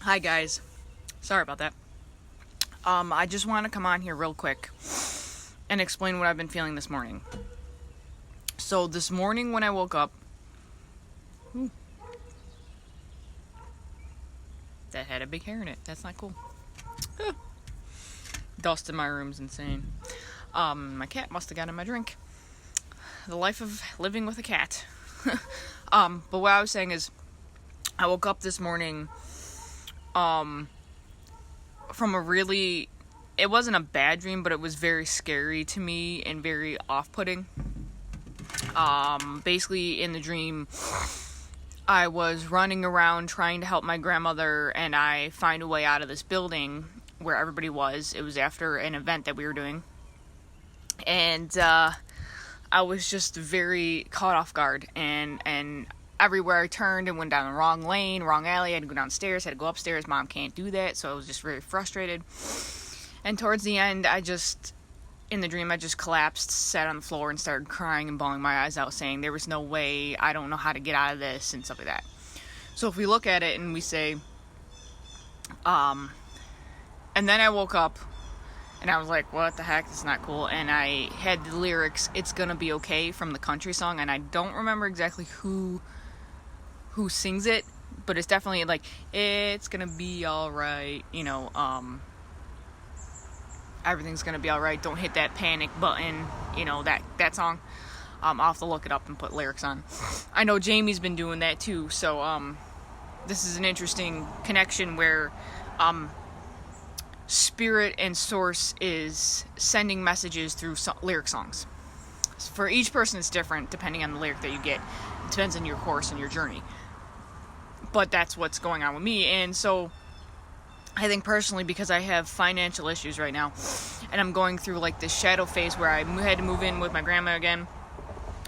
Hi guys, sorry about that. I just want to come on here real quick and explain what I've been feeling this morning. So this morning when I woke up, that had a big hair in it. That's not cool. Dust in my room's insane. My cat must have gotten my drink. The life of living with a cat. But what I was saying is, I woke up this morning, from a really, it wasn't a bad dream, but it was very scary to me and very off-putting. Basically in the dream, I was running around trying to help my grandmother, and I find a way out of this building where everybody was. It was after an event that we were doing. And, I was just very caught off guard, and everywhere I turned and went down the wrong lane, wrong alley. I had to go downstairs, had to go upstairs. Mom can't do that, so I was just very frustrated. And towards the end, in the dream, I just collapsed, sat on the floor, and started crying and bawling my eyes out, saying there was no way, I don't know how to get out of this, and stuff like that. So if we look at it and we say, and then I woke up, and I was like, what the heck, this is not cool. And I had the lyrics, "It's Gonna Be Okay" from the country song, and I don't remember exactly who sings it, but it's definitely like, it's gonna be alright, everything's gonna be alright, don't hit that panic button, that song. I'll have to look it up and put lyrics on. I know Jamie's been doing that too, so this is an interesting connection where spirit and source is sending messages through lyric songs. For each person it's different depending on the lyric that you get. It depends on your course and your journey. But that's what's going on with me. And so I think personally, because I have financial issues right now, and I'm going through like this shadow phase where I had to move in with my grandma again,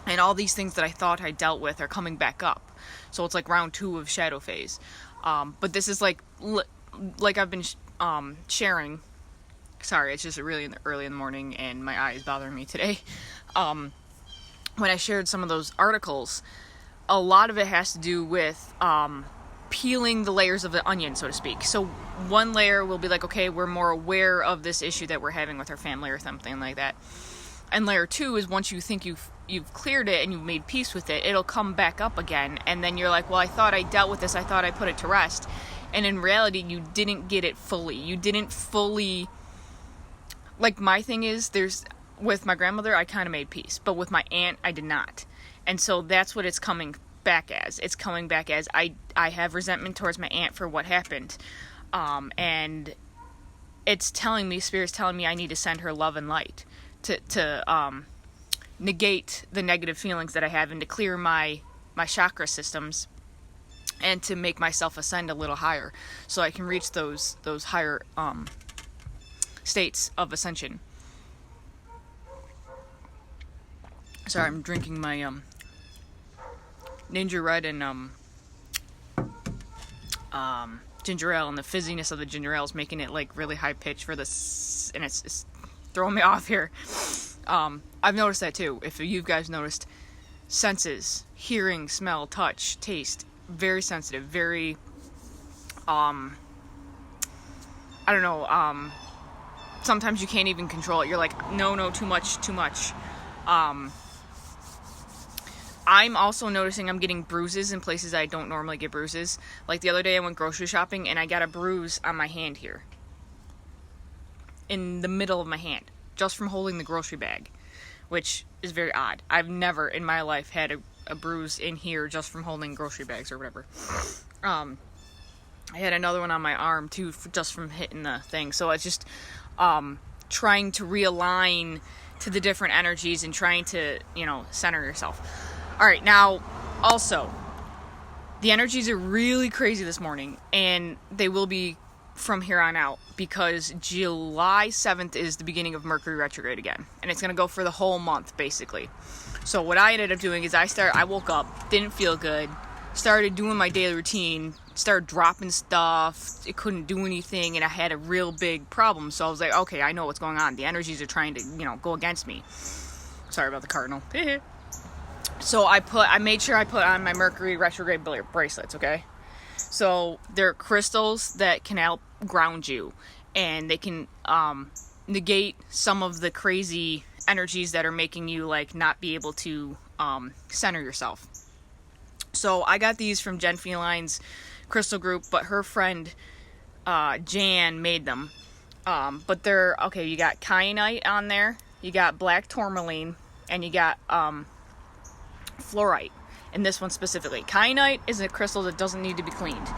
and all these things that I thought I dealt with are coming back up. So it's like round 2 of shadow phase. But this is like I've been sharing. Sorry, it's just really early in the morning and my eye is bothering me today. When I shared some of those articles, a lot of it has to do with peeling the layers of the onion, so to speak. So one layer will be like, okay, we're more aware of this issue that we're having with our family or something like that. And layer 2 is once you think you've cleared it and you've made peace with it, it'll come back up again. And then you're like, well, I thought I dealt with this. I thought I put it to rest. And in reality, you didn't get it fully. You didn't fully... Like, my thing is, with my grandmother, I kind of made peace. But with my aunt, I did not. And so that's what it's coming back as. It's coming back as I have resentment towards my aunt for what happened. And it's telling me, Spirit's telling me I need to send her love and light to negate the negative feelings that I have and to clear my chakra systems and to make myself ascend a little higher so I can reach those higher states of ascension. Sorry, I'm drinking my Ginger Red and ginger ale, and the fizziness of the ginger ale is making it like really high pitch for this, and it's throwing me off here. I've noticed that too. If you guys noticed, senses, hearing, smell, touch, taste, very sensitive, very I don't know, sometimes you can't even control it. You're like, no, too much. I'm also noticing I'm getting bruises in places I don't normally get bruises. Like the other day I went grocery shopping and I got a bruise on my hand here. In the middle of my hand. Just from holding the grocery bag. Which is very odd. I've never in my life had a bruise in here just from holding grocery bags or whatever. I had another one on my arm too, just from hitting the thing. So it's just trying to realign to the different energies and trying to, center yourself. Alright, now, also, the energies are really crazy this morning, and they will be from here on out, because July 7th is the beginning of Mercury retrograde again, and it's going to go for the whole month, basically. So what I ended up doing is I woke up, didn't feel good, started doing my daily routine, started dropping stuff, it couldn't do anything, and I had a real big problem, so I was like, okay, I know what's going on, the energies are trying to, go against me. Sorry about the cardinal. So I made sure I put on my Mercury retrograde bracelets, okay? So they're crystals that can help ground you, and they can negate some of the crazy energies that are making you like not be able to center yourself. So I got these from Jen Feline's crystal group, but her friend Jan made them. But they're okay. You got kyanite on there, you got black tourmaline, and you got fluorite. In this one specifically, kyanite is a crystal that doesn't need to be cleaned.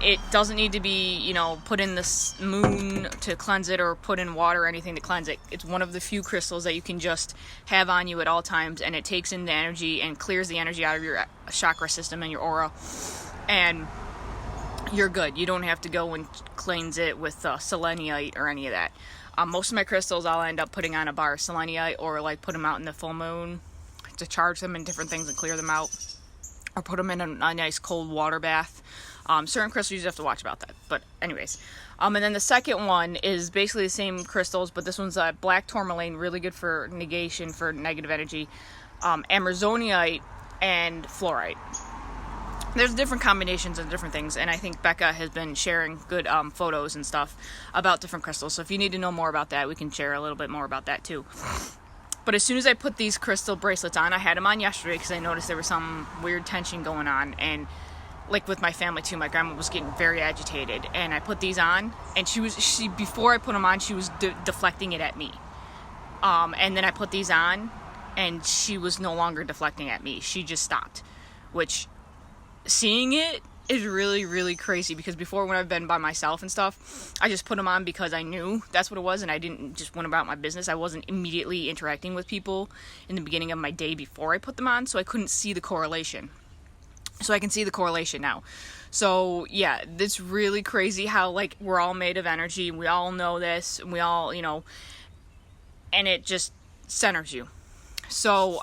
It doesn't need to be, put in the moon to cleanse it or put in water or anything to cleanse it. It's one of the few crystals that you can just have on you at all times, and it takes in the energy and clears the energy out of your chakra system and your aura, and you're good. You don't have to go and cleanse it with selenite or any of that. Most of my crystals I'll end up putting on a bar of selenite, or like put them out in the full moon to charge them in different things and clear them out, or put them in a nice cold water bath. Certain crystals you just have to watch about that, but anyways. And then the second one is basically the same crystals, but this one's black tourmaline, really good for negation, for negative energy, amazonite, and fluorite. There's different combinations of different things, and I think Becca has been sharing good photos and stuff about different crystals, so if you need to know more about that, we can share a little bit more about that too. But as soon as I put these crystal bracelets on, I had them on yesterday because I noticed there was some weird tension going on, and like with my family too, my grandma was getting very agitated, and I put these on, and she before I put them on, she was deflecting it at me, and then I put these on, and she was no longer deflecting at me. She just stopped, which, seeing it is really, really crazy, because before, when I've been by myself and stuff, I just put them on because I knew that's what it was, and I didn't just went about my business. I wasn't immediately interacting with people in the beginning of my day before I put them on, so I couldn't see the correlation. So I can see the correlation now. So yeah, it's really crazy how like we're all made of energy. We all know this, and we all, and it just centers you. So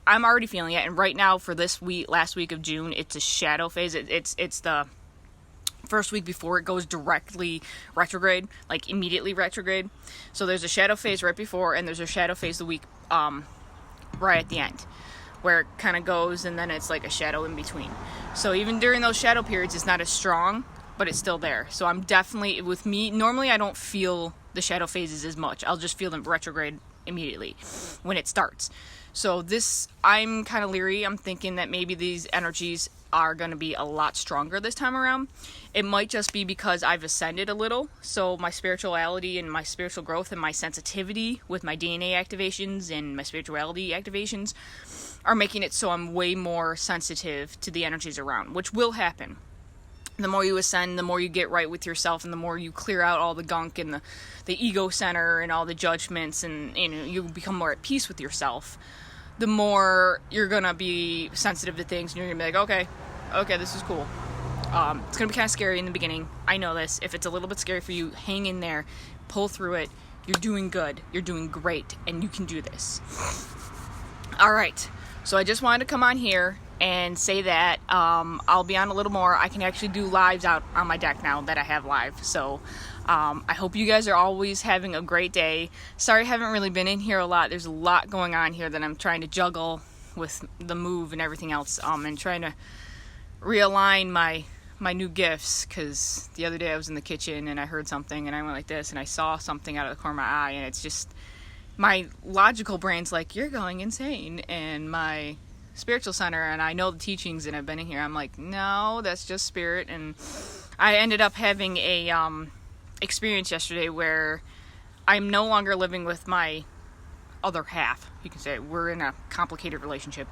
I'm already feeling it, and right now for this week, last week of June, it's a shadow phase. It's the first week before it goes directly retrograde, like immediately retrograde. So there's a shadow phase right before, and there's a shadow phase the week right at the end, where it kind of goes, and then it's like a shadow in between. So even during those shadow periods, it's not as strong, but it's still there. So I'm definitely, with me, normally I don't feel the shadow phases as much. I'll just feel them retrograde immediately when it starts. So this, I'm kind of leery. I'm thinking that maybe these energies are going to be a lot stronger this time around. It might just be because I've ascended a little. So my spirituality and my spiritual growth and my sensitivity with my DNA activations and my spirituality activations are making it so I'm way more sensitive to the energies around, which will happen. The more you ascend, the more you get right with yourself, and the more you clear out all the gunk and the ego center and all the judgments, and you become more at peace with yourself, the more you're gonna be sensitive to things, and you're gonna be like, okay, this is cool. It's gonna be kind of scary in the beginning. I know this. If it's a little bit scary for you, hang in there, pull through it. You're doing good. You're doing great, and you can do this. All right. So I just wanted to come on here and say that I'll be on a little more. I can actually do lives out on my deck now that I have live. So I hope you guys are always having a great day. Sorry I haven't really been in here a lot. There's a lot going on here that I'm trying to juggle with the move and everything else, and trying to realign my new gifts, because the other day I was in the kitchen and I heard something and I went like this and I saw something out of the corner of my eye, and it's just, my logical brain's like, you're going insane, and my spiritual center, and I know the teachings and I've been in here, I'm like, no, that's just spirit. And I ended up having a experience yesterday where I'm no longer living with my other half, you can say. We're in a complicated relationship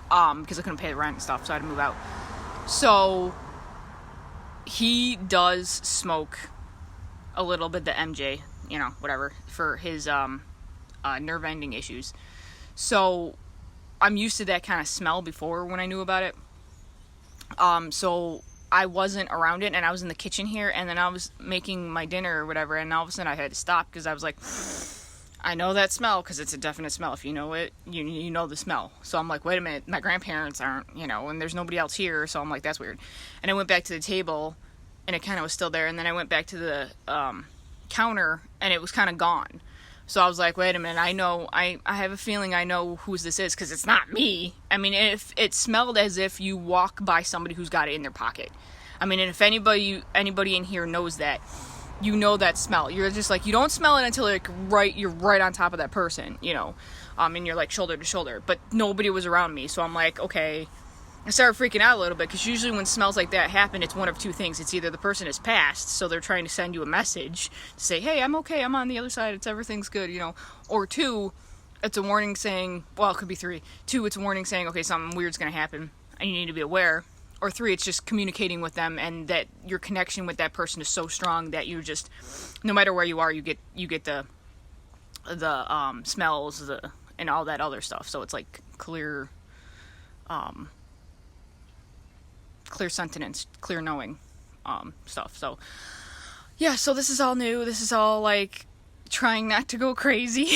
because I couldn't pay the rent and stuff, so I had to move out. So he does smoke a little bit, the MJ, whatever, for his nerve ending issues. So I'm used to that kind of smell before when I knew about it. So I wasn't around it, and I was in the kitchen here, and then I was making my dinner or whatever, and all of a sudden I had to stop because I was like, I know that smell, because it's a definite smell. If you know it, you know the smell. So I'm like, wait a minute, my grandparents aren't, and there's nobody else here, so I'm like, that's weird. And I went back to the table, and it kind of was still there, and then I went back to the counter, and it was kind of gone. So I was like, wait a minute, I have a feeling I know whose this is, because it's not me. I mean, if it smelled as if you walk by somebody who's got it in their pocket. I mean, and if anybody in here knows that, you know that smell. You're just like, you don't smell it until you're right on top of that person, and you're like shoulder to shoulder. But nobody was around me, so I'm like, okay. I started freaking out a little bit, because usually when smells like that happen, it's one of two things. It's either the person has passed, so they're trying to send you a message to say, hey, I'm okay, I'm on the other side, everything's good, Or two, it's a warning saying, well, it could be three. Two, it's a warning saying, okay, something weird's going to happen, and you need to be aware. Or three, it's just communicating with them, and that your connection with that person is so strong that you just, no matter where you are, you get the smells, and all that other stuff. So it's like clear sentience, clear knowing stuff. So yeah, so this is all new. This is all like trying not to go crazy.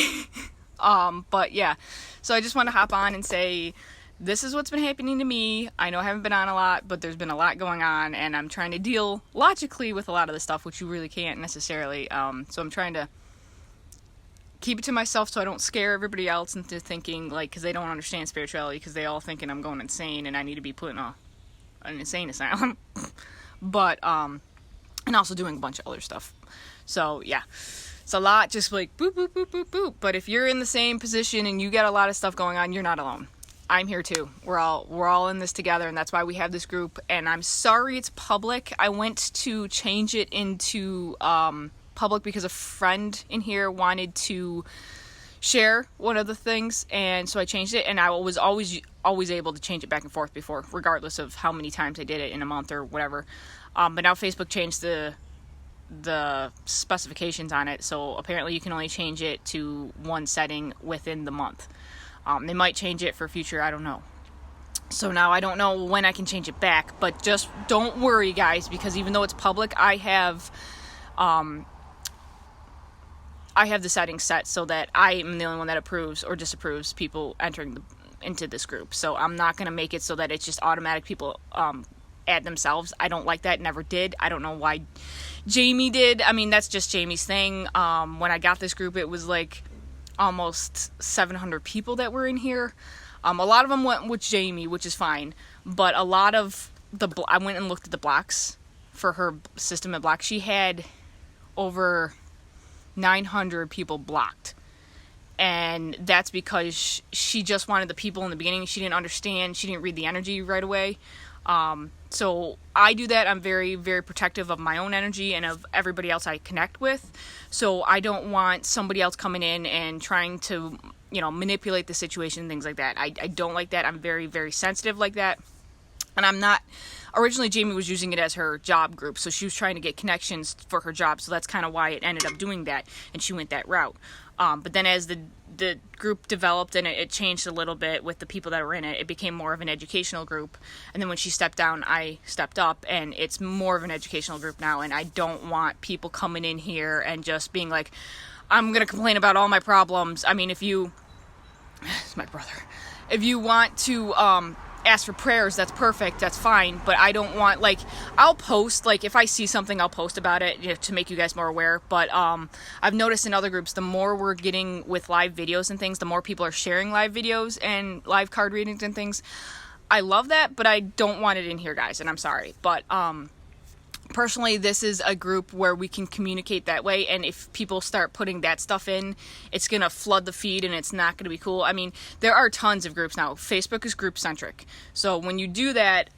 But yeah, so I just want to hop on and say, this is what's been happening to me. I know I haven't been on a lot, but there's been a lot going on, and I'm trying to deal logically with a lot of the stuff, which you really can't necessarily. So I'm trying to keep it to myself so I don't scare everybody else into thinking, like, because they don't understand spirituality, because they all thinking I'm going insane and I need to be put in an insane asylum. But and also doing a bunch of other stuff. So yeah, it's a lot, just like boop boop boop boop boop. But if you're in the same position and you got a lot of stuff going on, you're not alone. I'm here too. We're all in this together, and that's why we have this group. And I'm sorry it's public. I went to change it into public because a friend in here wanted to share one of the things, and so I changed it. And I was always able to change it back and forth before, regardless of how many times I did it in a month or whatever. But now Facebook changed the specifications on it, so apparently you can only change it to one setting within the month. They might change it for future, I don't know. So now I don't know when I can change it back, but just don't worry, guys, because even though it's public, I have the settings set so that I am the only one that approves or disapproves people entering into this group. So I'm not going to make it so that it's just automatic people add themselves. I don't like that, never did. I don't know why Jamie did. I mean, that's just Jamie's thing. When I got this group, it was like almost 700 people that were in here. A lot of them went with Jamie, which is fine, but a lot of I went and looked at the blocks for her system of blocks. She had over 900 people blocked, and that's because she just wanted the people in the beginning. She didn't understand, she didn't read the energy right away. So I do that. I'm very, very protective of my own energy and of everybody else I connect with. So I don't want somebody else coming in and trying to, manipulate the situation and things like that. I don't like that. I'm very, very sensitive like that. And I'm not, originally Jamie was using it as her job group, so she was trying to get connections for her job, so that's kind of why it ended up doing that, and she went that route. But then as the group developed and it changed a little bit with the people that were in it, it became more of an educational group. And then when she stepped down, I stepped up, and it's more of an educational group now, and I don't want people coming in here and just being like, I'm going to complain about all my problems. I mean, it's my brother. If you want to ask for prayers, that's perfect, that's fine, but I don't want, I'll post, if I see something, I'll post about it, to make you guys more aware. But I've noticed in other groups, the more we're getting with live videos and things, the more people are sharing live videos and live card readings and things. I love that, but I don't want it in here, guys, and I'm sorry. But personally, this is a group where we can communicate that way, and if people start putting that stuff in, it's going to flood the feed, and it's not going to be cool. I mean, there are tons of groups now. Facebook is group-centric, so when you do that,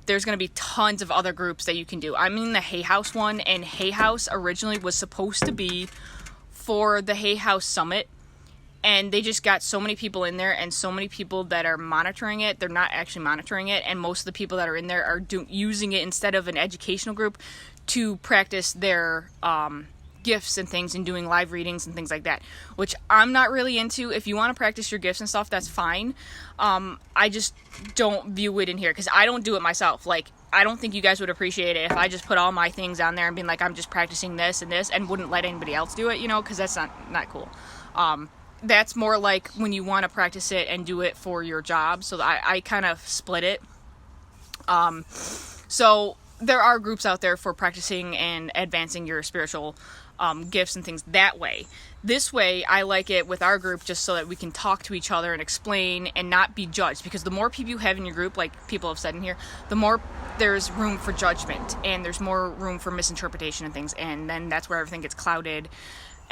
there's going to be tons of other groups that you can do. I'm in the Hay House one, and Hay House originally was supposed to be for the Hay House Summit, and they just got so many people in there and so many people that are monitoring it. They're not actually monitoring it, and most of the people that are in there are using it instead of an educational group to practice their gifts and things and doing live readings and things like that, which I'm not really into. If you want to practice your gifts and stuff, that's fine. I just don't view it in here because I don't do it myself. I don't think you guys would appreciate it if I just put all my things on there and being like, I'm just practicing this and this, and wouldn't let anybody else do it, because that's not cool. That's more like when you want to practice it and do it for your job. So I kind of split it. So there are groups out there for practicing and advancing your spiritual gifts and things that way. This way, I like it with our group just so that we can talk to each other and explain and not be judged. Because the more people you have in your group, like people have said in here, the more there's room for judgment and there's more room for misinterpretation and things. And then that's where everything gets clouded.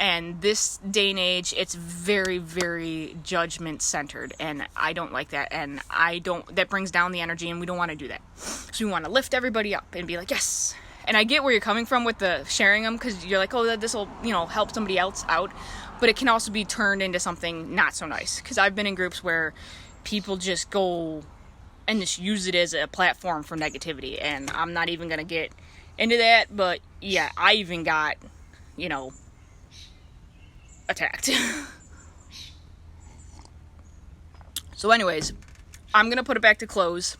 And this day and age, it's very, very judgment centered. And I don't like that. And that brings down the energy, and we don't want to do that. So we want to lift everybody up and be like, yes. And I get where you're coming from with the sharing them, because you're like, oh, this will, help somebody else out. But it can also be turned into something not so nice. Because I've been in groups where people just go and just use it as a platform for negativity. And I'm not even going to get into that. But yeah, I even got, attacked. So anyways, I'm going to put it back to close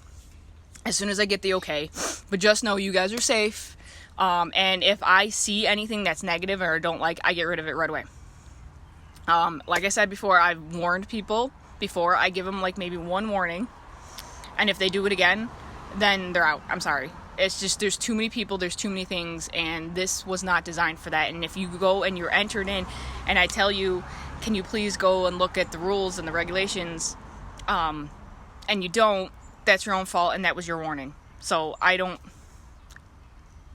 as soon as I get the okay. But just know you guys are safe. And if I see anything that's negative or don't like, I get rid of it right away. Like I said before, I've warned people before. I give them like maybe one warning. And if they do it again, then they're out. I'm sorry. It's just, there's too many people, there's too many things, and this was not designed for that. And if you go and you're entered in, and I tell you, can you please go and look at the rules and the regulations, and you don't, that's your own fault, and that was your warning. So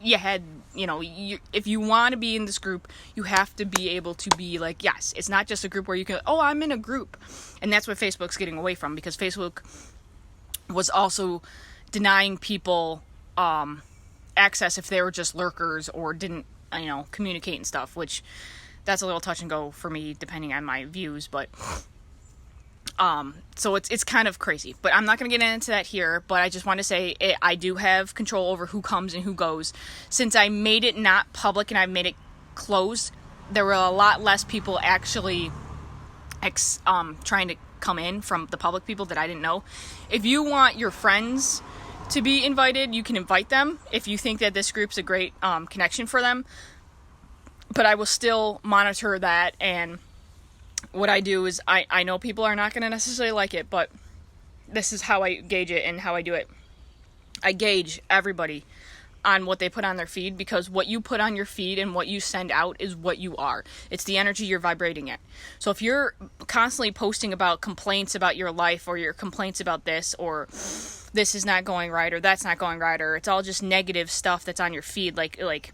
if you want to be in this group, you have to be able to be like, yes, it's not just a group where you can, oh, I'm in a group. And that's what Facebook's getting away from, because Facebook was also denying people access if they were just lurkers or didn't, communicate and stuff, which that's a little touch and go for me depending on my views, but so it's kind of crazy, but I'm not going to get into that here. But I just want to say I do have control over who comes and who goes. Since I made it not public and I made it closed, there were a lot less people actually trying to come in from the public people that I didn't know. If you want your friends to be invited, you can invite them if you think that this group's a great connection for them. But I will still monitor that, and what I do is I know people are not going to necessarily like it, but this is how I gauge it and how I do it. I gauge everybody on what they put on their feed, because what you put on your feed and what you send out is what you are. It's the energy you're vibrating at. So if you're constantly posting about complaints about your life, or your complaints about this, or this is not going right, or that's not going right, or it's all just negative stuff that's on your feed, like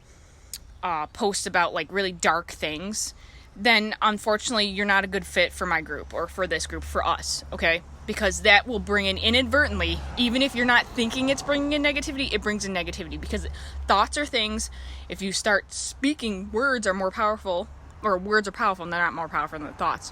posts about like really dark things, then unfortunately you're not a good fit for my group, or for this group, for us, okay? Because that will bring in inadvertently, even if you're not thinking it's bringing in negativity, it brings in negativity. Because thoughts are things, if you start speaking, words are more powerful, or words are powerful, and they're not more powerful than thoughts.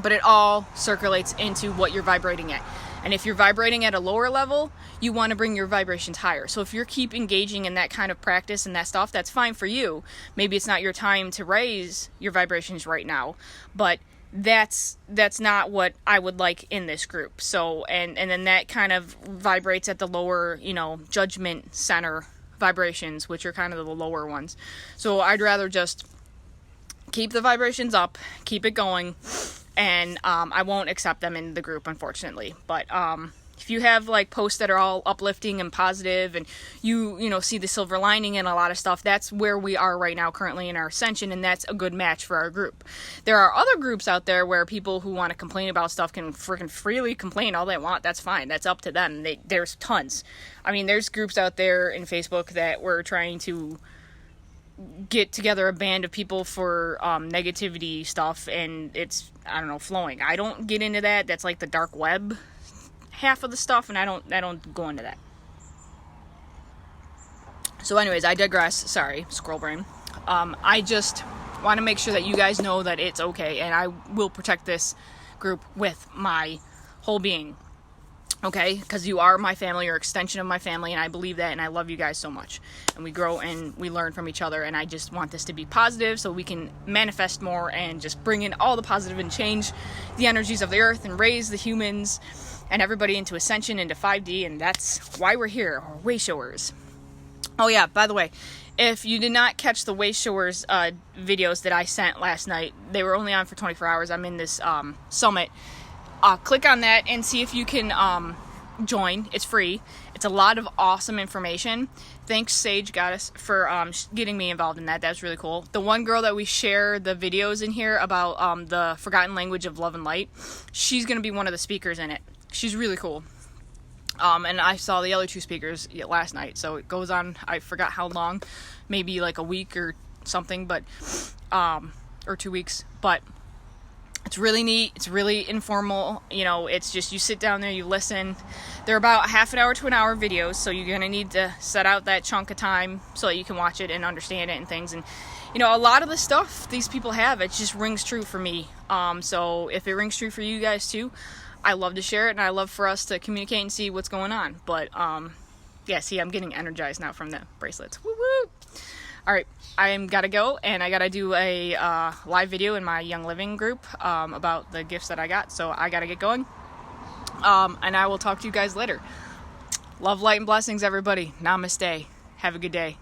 But it all circulates into what you're vibrating at. And if you're vibrating at a lower level, you want to bring your vibrations higher. So if you keep engaging in that kind of practice and that stuff, that's fine for you. Maybe it's not your time to raise your vibrations right now, but that's not what I would like in this group. So, and then that kind of vibrates at the lower, judgment center vibrations, which are kind of the lower ones. So I'd rather just keep the vibrations up, keep it going, and I won't accept them in the group, unfortunately. But if you have like posts that are all uplifting and positive, and you see the silver lining in a lot of stuff, that's where we are right now currently in our ascension, and that's a good match for our group. There are other groups out there where people who want to complain about stuff can freaking freely complain all they want. That's fine. That's up to them. There's tons. I mean, there's groups out there in Facebook that we're trying to get together a band of people for negativity stuff, and it's, flowing. I don't get into that. That's like the dark web half of the stuff, and I don't go into that. So anyways, I digress. Sorry, scroll brain. I just want to make sure that you guys know that it's okay, and I will protect this group with my whole being. Okay, because you are my family, you're an extension of my family, and I believe that, and I love you guys so much. And we grow and we learn from each other, and I just want this to be positive so we can manifest more and just bring in all the positive and change the energies of the earth and raise the humans and everybody into ascension, into 5D, and that's why we're here, or way showers. Oh yeah, by the way, if you did not catch the way showers videos that I sent last night, they were only on for 24 hours. I'm in this summit. Click on that and see if you can join. It's free. It's a lot of awesome information. Thanks, Sage Goddess, for getting me involved in that. That's really cool. The one girl that we share the videos in here about the forgotten language of love and light, she's going to be one of the speakers in it. She's really cool. And I saw the other 2 speakers last night, so it goes on, I forgot how long, maybe like a week or something, but or 2 weeks, but it's really neat. It's really informal. You know, it's just you sit down there, you listen. They're about half an hour to an hour videos, so you're gonna need to set out that chunk of time so that you can watch it and understand it and things. And you know, a lot of the stuff these people have, it just rings true for me. So if it rings true for you guys too, I love to share it, and I love for us to communicate and see what's going on. But yeah, see, I'm getting energized now from the bracelets. Woo woo! All right, I'm gotta go, and I gotta do a live video in my Young Living group about the gifts that I got. So I gotta get going, and I will talk to you guys later. Love, light, and blessings, everybody. Namaste. Have a good day.